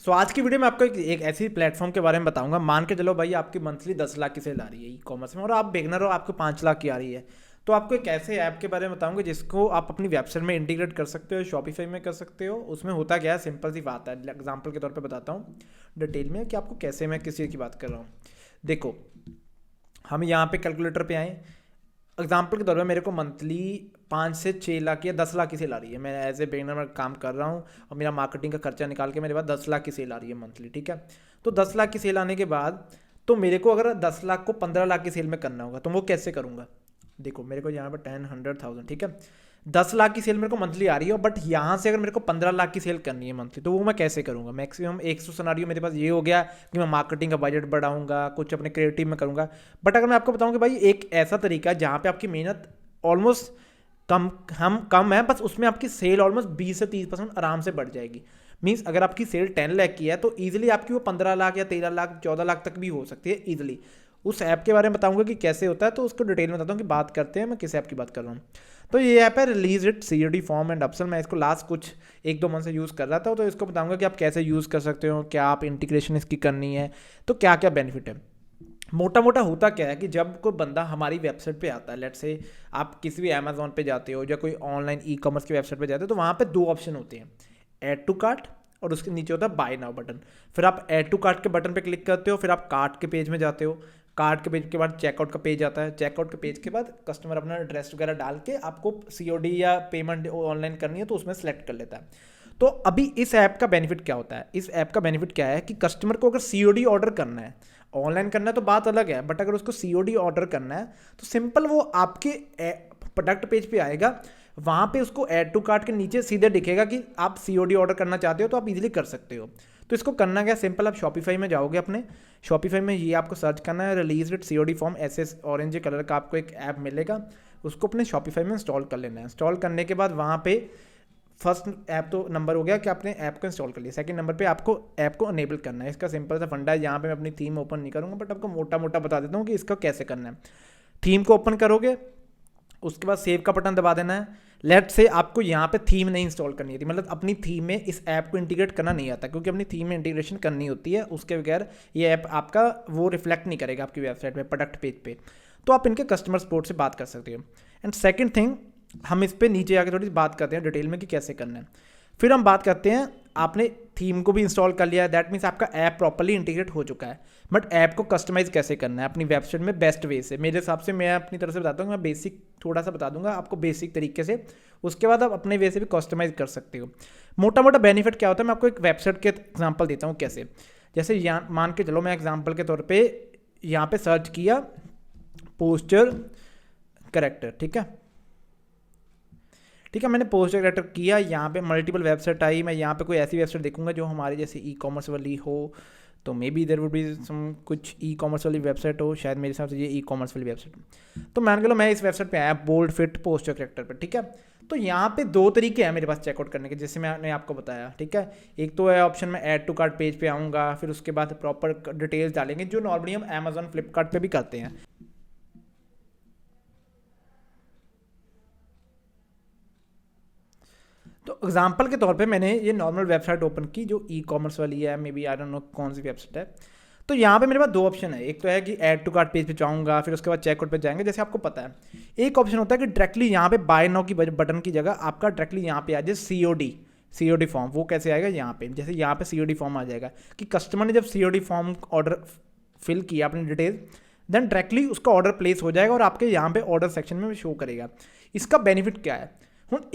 सो आज की वीडियो में आपको एक ऐसी प्लेटफॉर्म के बारे में बताऊंगा। मान के चलो भाई आपकी मंथली 10 लाख की सेल आ रही है ई कॉमर्स में और आप बिगनर हो, आपको 5 लाख की आ रही है। तो आपको एक ऐसे ऐप के बारे में बताऊंगा जिसको आप अपनी वेबसाइट में इंटीग्रेट कर सकते हो, शॉपिफाई में कर सकते हो। उसमें होता क्या है, सिंपल सी बात है। एग्जाम्पल के तौर पर बताता हूँ डिटेल में कि आपको कैसे, मैं किस चीज़ की बात कर रहा हूँ। देखो, हम यहाँ पे कैलकुलेटर पे आए। एग्जाम्पल के तौर पर मेरे को मंथली 5 से 6 लाख या 10 लाख की सेल आ रही है। मैं एज ए बिगिनर में काम कर रहा हूँ और मेरा मार्केटिंग का खर्चा निकाल के मेरे पास 10 लाख की सेल आ रही है मंथली। ठीक है, तो 10 लाख की सेल आने के बाद तो मेरे को अगर 10 लाख को 15 लाख की सेल में करना होगा तो वो कैसे करूँगा। देखो, मेरे को यहाँ पर 10, 100, 1000, ठीक है, 10 लाख की सेल मेरे को मंथली आ रही है। बट यहाँ से अगर मेरे को 15 लाख की सेल करनी है मंथली तो वो मैं कैसे करूँगा। मैक्सिमम 100 सिनेरियो मेरे पास ये हो गया कि मैं मार्केटिंग का बजट बढ़ाऊंगा, कुछ अपने क्रिएटिव में करूँगा। बट अगर मैं आपको बताऊँ कि भाई एक ऐसा तरीका है जहाँ पे आपकी मेहनत ऑलमोस्ट कम है, बस उसमें आपकी सेल ऑलमोस्ट 20 से 30% आराम से बढ़ जाएगी। मीन्स अगर आपकी सेल 10 लाख की है तो ईजिली आपकी वो 15 लाख या 13 लाख 14 लाख तक भी हो सकती है ईजिली। उस ऐप के बारे में बताऊंगा कि कैसे होता है, तो उसको डिटेल में बताता हूँ कि बात करते हैं मैं किस ऐप की बात कर रहा हूँ। तो ये ऐप है release it COD form and upsell. मैं इसको लास्ट कुछ 1-2 मंथ से यूज़ कर रहा था, तो इसको बताऊंगा कि आप कैसे यूज़ कर सकते हो, क्या आप इंटीग्रेशन इसकी करनी है, तो क्या क्या बेनिफिट है। मोटा मोटा होता क्या है कि जब कोई बंदा हमारी वेबसाइट पे आता है, लेट्स से आप किसी भी अमेजोन पे जाते हो या कोई ऑनलाइन ई कॉमर्स की वेबसाइट पे जाते हो, तो वहाँ पे 2 ऑप्शन होते हैं, ऐड टू कार्ट और उसके नीचे होता है बाय नाउ बटन। फिर आप ऐड टू कार्ट के बटन पे क्लिक करते हो, फिर आप कार्ट के पेज में जाते हो। कार्ट के पेज के बाद चेकआउट का पेज आता है। चेकआउट के पेज के बाद कस्टमर अपना एड्रेस वगैरह डाल के आपको COD या पेमेंट ऑनलाइन करनी है तो उसमें सेलेक्ट कर लेता है। तो अभी इस ऐप का बेनिफिट क्या होता है, इस ऐप का बेनिफिट क्या है कि कस्टमर को अगर COD ऑर्डर करना है, ऑनलाइन करना है तो बात अलग है, बट अगर उसको COD ऑर्डर करना है तो सिंपल वो आपके प्रोडक्ट पेज पे आएगा। वहाँ पे उसको ऐड टू कार्ट के नीचे सीधे दिखेगा कि आप COD ऑर्डर करना चाहते हो, तो आप इजीली कर सकते हो। तो इसको करना क्या, सिंपल आप शॉपिफाई में जाओगे, अपने शॉपिफाई में ये आपको सर्च करना है रिलीज इट COD फॉर्म, ऐसे ऑरेंज कलर का आपको एक ऐप मिलेगा। उसको अपने शॉपिफाई में इंस्टॉल कर लेना है। इंस्टॉल करने के बाद वहाँ पे फर्स्ट ऐप तो नंबर हो गया कि आपने ऐप को इंस्टॉल कर लिया। सेकंड नंबर पे आपको ऐप को अनेबल करना है। इसका सिंपल सा फंडा है, यहाँ पे मैं अपनी थीम ओपन नहीं करूँगा, बट आपको मोटा मोटा बता देता हूँ कि इसका कैसे करना है। थीम को ओपन करोगे, उसके बाद सेव का बटन दबा देना है। लेट से आपको यहाँ पे थीम नहीं इंस्टॉल करनी थी, मतलब अपनी थीम में इस ऐप को इंटीग्रेट करना नहीं आता, क्योंकि अपनी थीम में इंटीग्रेशन करनी होती है, उसके बगैर ये ऐप आपका वो रिफ्लेक्ट नहीं करेगा आपकी वेबसाइट में, प्रोडक्ट पेज पे। तो आप इनके कस्टमर सपोर्ट से बात कर सकते हो। एंड सेकेंड थिंग, हम इस पर नीचे आके थोड़ी सी बात करते हैं डिटेल में कि कैसे करना है। फिर हम बात करते हैं, आपने थीम को भी इंस्टॉल कर लिया है, दैट मीन्स आपका ऐप प्रॉपर्ली इंटीग्रेट हो चुका है। बट ऐप को कस्टमाइज कैसे करना है अपनी वेबसाइट में बेस्ट वे से, मेरे हिसाब से मैं अपनी तरफ से बताता हूँ। मैं बेसिक थोड़ा सा बता दूंगा आपको बेसिक तरीके से, उसके बाद आप अपने वे से भी कस्टमाइज कर सकते हो। मोटा मोटा बेनिफिट क्या होता है, मैं आपको एक वेबसाइट के एग्जाम्पल देता हूँ कैसे। जैसे यहाँ मान के चलो, मैं एग्जाम्पल के तौर पर यहाँ पर सर्च किया पोस्चर करेक्टर, ठीक है, मैंने पोस्टर करेक्टर किया। यहाँ पे मल्टीपल वेबसाइट आई, मैं यहाँ पे कोई ऐसी वेबसाइट देखूंगा जो हमारे जैसे ई कॉमर्स वाली हो, तो may be there would be some कुछ ई कॉमर्स वाली वेबसाइट हो, शायद मेरे हिसाब से ये ई कॉमर्स वाली वेबसाइट। तो मान के लो मैं इस वेबसाइट पे आया बोल्ड फिट पोस्टर करेक्टर पे, ठीक है। तो यहाँ पे 2 तरीके हैं मेरे पास चेकआउट करने के, जैसे मैंने आपको बताया, ठीक है। एक तो है ऑप्शन में ऐड टू कार्ट पेज पे आऊँगा, फिर उसके बाद प्रॉपर डिटेल्स डालेंगे, जो नॉर्मली हम अमेजोन फ्लिपकार्ट पे भी करते हैं। तो एग्जाम्पल के तौर पे मैंने ये नॉर्मल वेबसाइट ओपन की जो ई कॉमर्स वाली है, may be I don't know कौन सी वेबसाइट है। तो यहाँ पे मेरे पास 2 ऑप्शन है, एक तो है कि ऐड टू कार्ट पेज पे जाऊँगा, फिर उसके बाद चेकआउट पे जाएंगे जैसे आपको पता है। एक ऑप्शन होता है कि डायरेक्टली यहाँ पे बाय नाउ की बटन की जगह आपका डायरेक्टली यहाँ पे आ जाए COD फॉर्म। वो कैसे आएगा, यहाँ पे जैसे यहाँ पे COD फॉर्म आ जाएगा कि कस्टमर ने जब COD फॉर्म ऑर्डर फिल किया अपनी डिटेल, देन डायरेक्टली उसका ऑर्डर प्लेस हो जाएगा और आपके यहाँ पे ऑर्डर सेक्शन में शो करेगा। इसका बेनिफिट क्या है,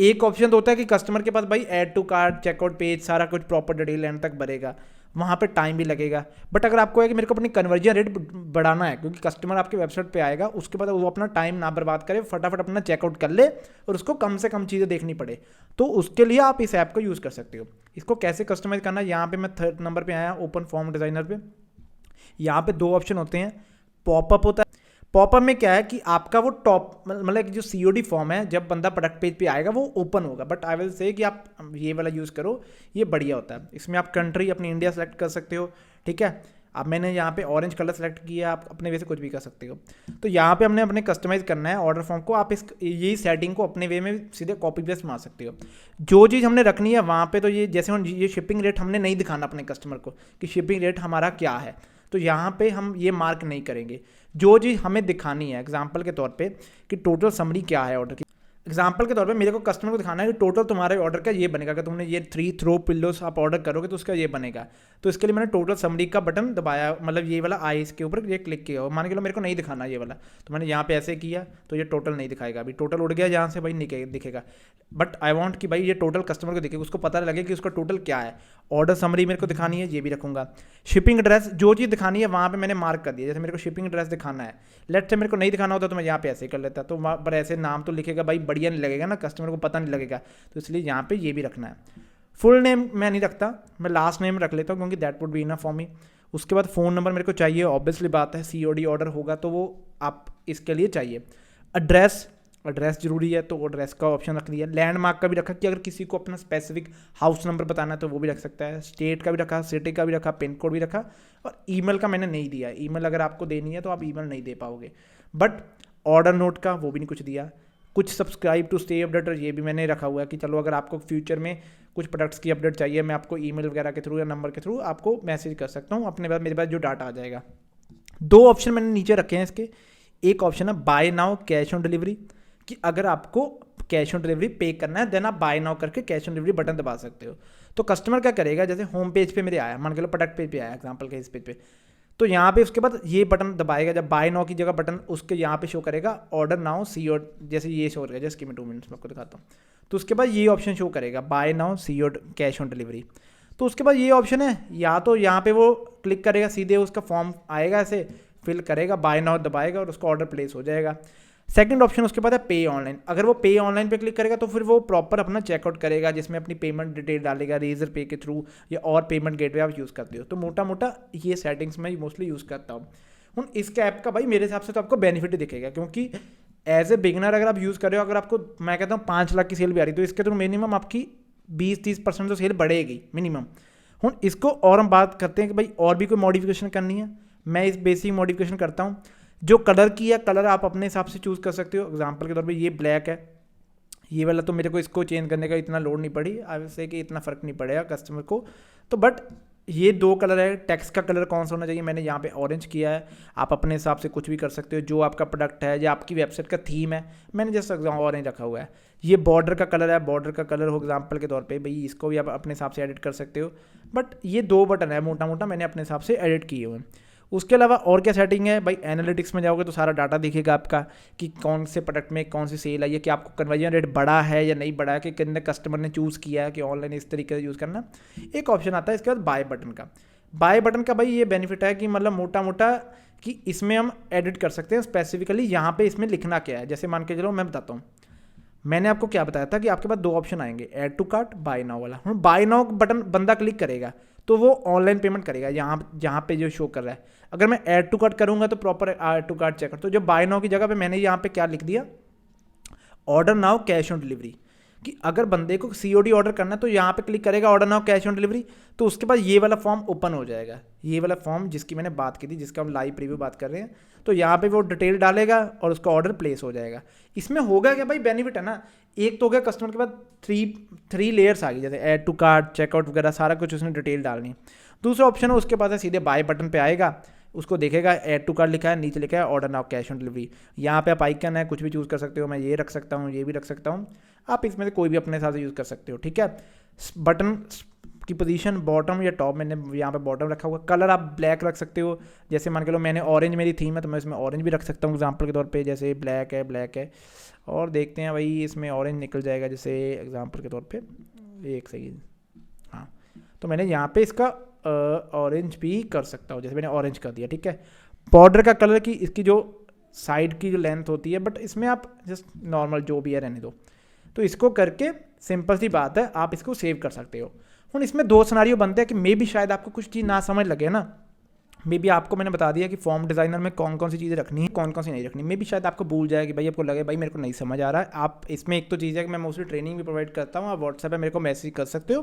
एक ऑप्शन तो होता है कि कस्टमर के पास भाई add to cart checkout page सारा कुछ प्रॉपर डिटेल एंड तक भरेगा, वहाँ पे टाइम भी लगेगा। बट अगर आपको है कि मेरे को अपनी कन्वर्जन रेट बढ़ाना है, क्योंकि कस्टमर आपके वेबसाइट पे आएगा, उसके बाद वो अपना टाइम ना बर्बाद करे, फटाफट अपना चेकआउट कर ले और उसको कम से कम चीज़ें देखनी पड़े, तो उसके लिए आप इस ऐप को यूज़ कर सकते हो। इसको कैसे कस्टमाइज करना है, यहाँ पर मैं 3rd नंबर पर आया ओपन फॉर्म डिज़ाइनर पर। यहाँ पर 2 ऑप्शन होते हैं, पॉपअप होता है। पॉपअप में क्या है कि आपका वो टॉप मतलब जो COD फॉर्म है, जब बंदा प्रोडक्ट पेज पे आएगा वो ओपन होगा, बट आई विल से कि आप ये वाला यूज़ करो, ये बढ़िया होता है। इसमें आप कंट्री अपनी इंडिया सेलेक्ट कर सकते हो, ठीक है। अब मैंने यहाँ पे ऑरेंज कलर सेलेक्ट किया, आप अपने वे से कुछ भी कर सकते हो। तो यहाँ पे हमने अपने कस्टमाइज करना है ऑर्डर फॉर्म को, आप इस यही सेटिंग को अपने वे में सीधे कॉपी पेस्ट मार सकते हो। जो चीज़ हमने रखनी है वहाँ पे, तो ये जैसे ये शिपिंग रेट हमने नहीं दिखाना अपने कस्टमर को कि शिपिंग रेट हमारा क्या है, तो यहाँ पे हम ये मार्क नहीं करेंगे। जो चीज़ हमें दिखानी है एग्जाम्पल के तौर पे कि टोटल समरी क्या है ऑर्डर की, एग्जाम्पल के तौर पे मेरे को कस्टमर को दिखाना है कि टोटल तुम्हारे ऑर्डर का ये बनेगा, कि तुमने ये 3 थ्रो पिल्लोस आप ऑर्डर करोगे तो उसका ये बनेगा। तो इसके लिए मैंने टोटल समरी का बटन दबाया, मतलब ये वाला आई इसके ऊपर ये क्लिक किया, और मान के लो मेरे को नहीं दिखाना ये वाला, तो मैंने यहाँ पे ऐसे किया तो ये टोटल नहीं दिखाएगा। अभी टोटल उड़ गया यहाँ से भाई, नहीं दिखेगा। बट आई वांट कि भाई ये टोटल कस्टमर को दिखेगा, उसको पता लगे कि उसका टोटल क्या है। ऑर्डर समरी मेरे को दिखानी है, ये भी रखूँगा। शिपिंग एड्रेस, जो चीज़ दिखानी है वहाँ पे मैंने मार्क कर दिया। जैसे मेरे को शिपिंग एड्रेस दिखाना है, लेट से मेरे को नहीं दिखाना होता तो मैं यहाँ पे ऐसे कर लेता, तो वहाँ पर ऐसे नाम तो लिखेगा भाई, बढ़िया नहीं लगेगा ना, कस्टमर को पता नहीं लगेगा, तो इसलिए यहाँ पे ये भी रखना है। फुल नेम मैं नहीं रखता, मैं लास्ट नेम रख लेता हूँ क्योंकि that would be enough for me. उसके बाद फ़ोन नंबर मेरे को चाहिए, ऑब्वियसली बात है, COD ऑर्डर होगा तो वो आप इसके लिए चाहिए। एड्रेस जरूरी है तो एड्रेस का ऑप्शन रख दिया। लैंडमार्क का भी रखा कि अगर किसी को अपना स्पेसिफिक हाउस नंबर बताना है तो वो भी रख सकता है। स्टेट का भी रखा, सिटी का भी रखा, पिन कोड भी रखा, और ईमेल का मैंने नहीं दिया। ईमेल अगर आपको देनी है तो आप ईमेल नहीं दे पाओगे। बट ऑर्डर नोट का वो भी नहीं कुछ दिया। कुछ सब्सक्राइब टू स्टे अपडेटर ये भी मैंने रखा हुआ है कि चलो अगर आपको फ्यूचर में कुछ प्रोडक्ट्स की अपडेट चाहिए, मैं आपको ईमेल वगैरह के थ्रू या नंबर के थ्रू आपको मैसेज कर सकता हूँ अपने पास, मेरे पास जो डाटा आ जाएगा। 2 ऑप्शन मैंने नीचे रखे हैं इसके। एक ऑप्शन है buy now cash on delivery, कि अगर आपको कैश ऑन डिलीवरी पे करना है देन आप बाय नाउ करके कैश ऑन डिलीवरी बटन दबा सकते हो। तो कस्टमर क्या करेगा, जैसे होम पेज पे मेरे आया, मान के लो प्रोडक्ट पेज पे आया एग्जांपल के इस पेज पे, तो यहाँ पे उसके बाद ये बटन दबाएगा, जब बाय नाउ की जगह बटन उसके यहाँ पे शो करेगा ऑर्डर नाउ COD, जैसे ये शो करेगा, जस्ट गिव मी 2 मिनट्स में आपको दिखाता हूँ। तो उसके बाद ये ऑप्शन शो करेगा buy now COD cash on delivery. तो उसके बाद ये ऑप्शन है, या तो यहाँ पे वो क्लिक करेगा, सीधे उसका फॉर्म आएगा, ऐसे फिल करेगा, बाय नाउ दबाएगा और उसका ऑर्डर प्लेस हो जाएगा। सेकंड ऑप्शन उसके बाद है पे ऑनलाइन। अगर वो पे ऑनलाइन पे क्लिक करेगा तो फिर वो प्रॉपर अपना चेकआउट करेगा, जिसमें अपनी पेमेंट डिटेल डालेगा, रेजर पे के थ्रू या और पेमेंट गेटवे आप यूज़ करते हो। तो मोटा मोटा ये सेटिंग्स मैं मोस्टली यूज़ करता हूँ। हूँ इसके ऐप का भाई मेरे हिसाब से तो आपको बेनिफिट दिखेगा, क्योंकि एज ए बिगनर अगर आप यूज़ कर रहे हो, अगर आपको मैं कहता हूँ 5 लाख की सेल भी आ रही, तो इसके थ्रू मिनिमम आपकी 20-30% तो सेल बढ़ेगी मिनिमम। हूँ इसको और हम बात करते हैं कि भाई और भी कोई मॉडिफिकेशन करनी है। मैं इस बेसिक मॉडिफिकेशन करता हूँ। जो कलर की है, कलर आप अपने हिसाब से चूज़ कर सकते हो। एग्जांपल के तौर पे ये ब्लैक है, ये वाला तो मेरे को इसको चेंज करने का इतना लोड नहीं पड़ी, वैसे कि इतना फ़र्क नहीं पड़ेगा कस्टमर को। तो बट ये 2 कलर है। टेक्स्ट का कलर कौन सा होना चाहिए, मैंने यहाँ पे ऑरेंज किया है। आप अपने हिसाब से कुछ भी कर सकते हो, जो आपका प्रोडक्ट है या आपकी वेबसाइट का थीम है, मैंने जस्ट ऑरेंज रखा हुआ है। ये बॉर्डर का कलर है, बॉर्डर का कलर हो एग्जाम्पल के तौर पे भाई, इसको भी आप अपने हिसाब से एडिट कर सकते हो। बट ये 2 बटन है मोटा मोटा मैंने अपने हिसाब से एडिट किए हुए हैं। उसके अलावा और क्या सेटिंग है भाई, एनालिटिक्स में जाओगे तो सारा डाटा दिखेगा आपका कि कौन से प्रोडक्ट में कौन सी सेल आई है, कि आपको कन्वर्जन रेट बढ़ा है या नहीं बढ़ा है, कि कितने कस्टमर ने चूज़ किया है कि ऑनलाइन इस तरीके से यूज़ करना। एक ऑप्शन आता है इसके बाद बाय बटन का। बाय बटन का भाई ये बेनिफिट है कि मतलब मोटा मोटा कि इसमें हम एडिट कर सकते हैं स्पेसिफिकली यहाँ पे इसमें लिखना क्या है। जैसे मान के चलो मैं बताता हूँ, मैंने आपको क्या बताया था कि आपके पास 2 ऑप्शन आएंगे, add to cart, buy now वाला। बाय नाउ बटन बंदा क्लिक करेगा तो वो ऑनलाइन पेमेंट करेगा, यहाँ पे जो शो कर रहा है। अगर मैं ऐड टू कार्ट करूँगा तो proper add to cart check. तो जो बाय नाउ की जगह पे मैंने यहाँ पे क्या लिख दिया, order now cash on delivery, कि अगर बंदे को COD ऑर्डर करना है तो यहाँ पे क्लिक करेगा order now cash on delivery, तो उसके बाद ये वाला फॉर्म ओपन हो जाएगा। ये वाला फॉर्म जिसकी मैंने बात की थी, जिसका हम लाइव प्रीव्यू बात कर रहे हैं, तो यहाँ पे वो डिटेल डालेगा और उसका ऑर्डर प्लेस हो जाएगा। इसमें होगा क्या भाई, बेनिफिट है ना, एक तो हो गया कस्टमर के पास 3 लेयर्स आ गई, जैसे ऐड टू कार्ट, चेकआउट वगैरह सारा कुछ उसने डिटेल डालनी है। दूसरा ऑप्शन है उसके पास है सीधे बाय बटन पे आएगा, उसको देखेगा ऐड टू कार्ट लिखा है, नीचे लिखा है order now cash on delivery. यहाँ पे आप आइकन है, कुछ भी चूज़ कर सकते हो, मैं ये रख सकता हूँ, ये भी रख सकता हूँ, आप इसमें से कोई भी अपने हिसाब से यूज़ कर सकते हो। ठीक है, बटन की पोजीशन बॉटम या टॉप, मैंने यहाँ पे बॉटम रखा हुआ। कलर आप ब्लैक रख सकते हो, जैसे मान के लो मैंने ऑरेंज मेरी थीम है तो मैं इसमें ऑरेंज भी रख सकता हूँ एग्जांपल के तौर पे, जैसे ब्लैक है और देखते हैं भाई इसमें ऑरेंज निकल जाएगा जैसे एग्जांपल के तौर पे, एक सेकेंड, हाँ, तो मैंने यहाँ पे इसका ऑरेंज भी कर सकता हूँ, जैसे मैंने ऑरेंज कर दिया। ठीक है, बॉर्डर का कलर की इसकी जो साइड की जो लेंथ होती है, बट इसमें आप जस्ट नॉर्मल जो भी है रहने दो। तो इसको करके सिंपल सी बात है, आप इसको सेव कर सकते हो। इसमें 2 सिनारियो बनते हैं कि मे भी शायद आपको कुछ चीज़ ना समझ लगे ना, मे बी आपको मैंने बता दिया कि फॉर्म डिज़ाइनर में कौन कौन सी चीज़ें रखनी है, कौन कौन सी नहीं रखनी। मे बी शायद आपको भूल जाए कि भाई आपको लगे भाई मेरे को नहीं समझ आ रहा है। आप इसमें एक तो चीज़ है कि मैं मोस्टली ट्रेनिंग भी प्रोवाइड करता हूँ, आप व्हाट्सएप पे मेरे को मैसेज कर सकते हो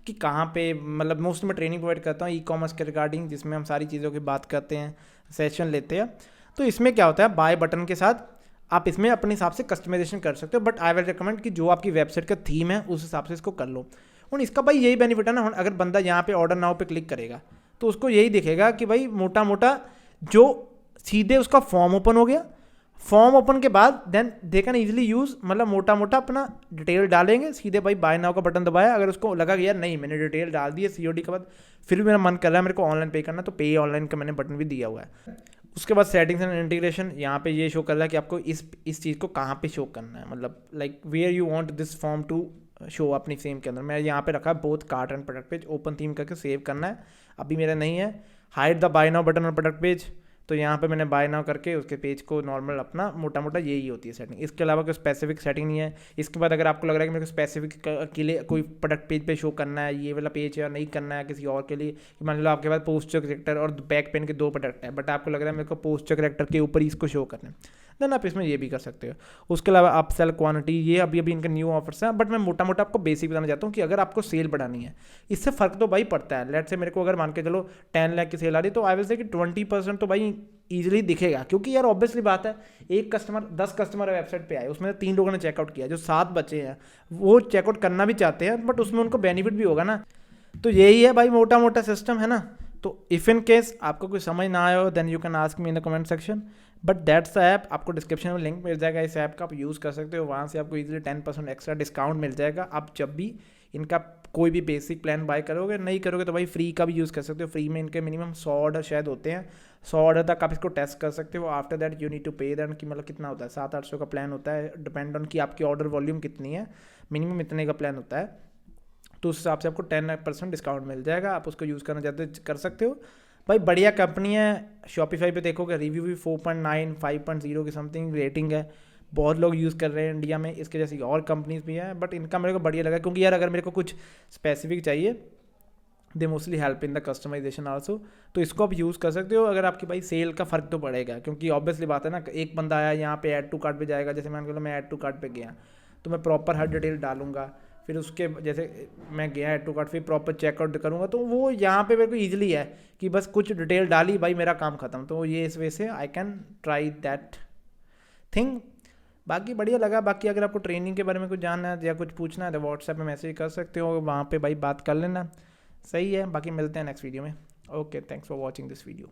कि कहाँ पे, मतलब मोस्टली मैं ट्रेनिंग प्रोवाइड करता हूँ ई-कॉमर्स के रिगार्डिंग, जिसमें हम सारी चीज़ों की बात करते हैं, सेशन लेते हैं। तो इसमें क्या होता है, बाय बटन के साथ आप इसमें अपने हिसाब से कस्टमाइजेशन कर सकते हो, बट आई विल रिकमेंड कि जो आपकी वेबसाइट का थीम है उस हिसाब से इसको कर लो। और इसका भाई यही बेनिफिट है ना, अगर बंदा यहाँ पे ऑर्डर नाउ पे क्लिक करेगा तो उसको यही दिखेगा कि भाई मोटा मोटा जो सीधे उसका फॉर्म ओपन हो गया, फॉर्म ओपन के बाद then they can easily use, मतलब मोटा मोटा अपना डिटेल डालेंगे, सीधे भाई बाय नाउ का बटन दबाया, अगर उसको लगा कि यार नहीं मैंने डिटेल डाल दी है सीओडी के बाद, फिर भी मेरा मन कर रहा है मेरे को ऑनलाइन पे करना, तो पे ऑनलाइन का मैंने बटन भी दिया हुआ है। उसके बाद सेटिंग्स एंड इंटीग्रेशन, यहाँ पे ये शो कर रहा है कि आपको इस चीज़ को कहाँ पे शो करना है, मतलब like where you want this form to show अपनी सेम के अंदर। मैं यहाँ पे रखा है both cart and product page, open theme करके सेव करना है, अभी मेरा नहीं है। Hide the buy now button और प्रोडक्ट पेज, तो यहाँ पे मैंने बाय नाउ करके उसके पेज को नॉर्मल अपना मोटा मोटा यही होती है सेटिंग, इसके अलावा कोई स्पेसिफिक सेटिंग नहीं है। इसके बाद अगर आपको लग रहा है कि मेरे को स्पेसिफिक के लिए कोई प्रोडक्ट पेज पे शो करना है, ये वाला पेज है नहीं करना है किसी और के लिए, मान लो आपके पास पोस्चर करेक्टर और बैक पेन के 2 प्रोडक्ट है, बट आपको लग रहा है मेरे को पोस्चर करेक्टर के ऊपर ही इसको शो करना है, देन आप इसमें ये भी कर सकते हो। उसके अलावा आप सेल क्वांटिटी, ये अभी अभी इनके न्यू ऑफर्स हैं, बट मैं मोटा मोटा आपको बेसिक बताना चाहता हूँ कि अगर आपको सेल बढ़ानी है, इससे फ़र्क तो भाई पड़ता है। लेट से मेरे को अगर मान के चलो 10 लाख की सेल आ रही, तो आई विल से कि 20% तो भाई ईजिली दिखेगा, क्योंकि यार ऑब्वियसली बात है, एक कस्टमर 10 कस्टमर वेबसाइट पे आए, उसमें 3 लोगों ने चेकआउट किया, जो 7 बचे हैं वो चेकआउट करना भी चाहते हैं, बट उसमें उनको बेनिफिट भी होगा ना। तो यही है भाई मोटा मोटा सिस्टम है ना। तो इफ़ इन केस आपको कोई समझ ना आया हो then you can ask me in the comment section, but that's the app. आपको डिस्क्रिप्शन में लिंक मिल जाएगा इस ऐप का, आप यूज़ कर सकते हो, वहाँ से आपको इजीली 10% एक्स्ट्रा डिस्काउंट मिल जाएगा। आप जब भी इनका कोई भी बेसिक प्लान बाय करोगे, नहीं करोगे तो भाई फ्री का भी यूज़ कर सकते हो। फ्री में इनके मिनिमम 100 ऑर्डर शायद होते हैं, 100 ऑर्डर तक आप इसको टेस्ट कर सकते हो। After that you need to pay then, कि मतलब कितना होता है, 700-800 का प्लान होता है, डिपेंड ऑन कि आपकी ऑर्डर वॉल्यूम कितनी है, मिनिमम इतने का प्लान होता है, तो उस हिसाब से आपको 10% डिस्काउंट मिल जाएगा। आप उसको यूज़ करना चाहते कर सकते हो भाई, बढ़िया कंपनी है। शॉपिफाई पे देखोगे रिव्यू भी 4.9 5.0 की समथिंग रेटिंग है, बहुत लोग यूज़ कर रहे हैं इंडिया में, इसके जैसी और कंपनीज भी हैं, बट इनका मेरे को बढ़िया लगा, क्योंकि यार अगर मेरे को कुछ स्पेसिफिक चाहिए, they mostly help in the customisation also, तो इसको आप यूज़ कर सकते हो। अगर आपकी भाई सेल का फ़र्क तो पड़ेगा, क्योंकि ऑब्वियसली बात है ना, एक बंदा आया यहाँ पे ऐड टू कार्ट पे जाएगा, जैसे मान लो मैं ऐड टू कार्ट पे गया, तो मैं प्रॉपर हर डिटेल डालूंगा, फिर उसके जैसे मैं गया ऐड टू कार्ट, फिर प्रॉपर चेकआउट करूँगा, तो वो यहाँ पे मेरे को ईजिली है कि बस कुछ डिटेल डाली भाई मेरा काम ख़त्म। तो ये इस वजह से I can try that thing. बाकी बढ़िया लगा। बाकी अगर आपको ट्रेनिंग के बारे में कुछ जानना है या कुछ पूछना है तो व्हाट्सएप में मैसेज कर सकते हो, वहाँ पे भाई बात कर लेना। सही है, बाकी मिलते हैं नेक्स्ट वीडियो में। Okay, thanks for watching this video.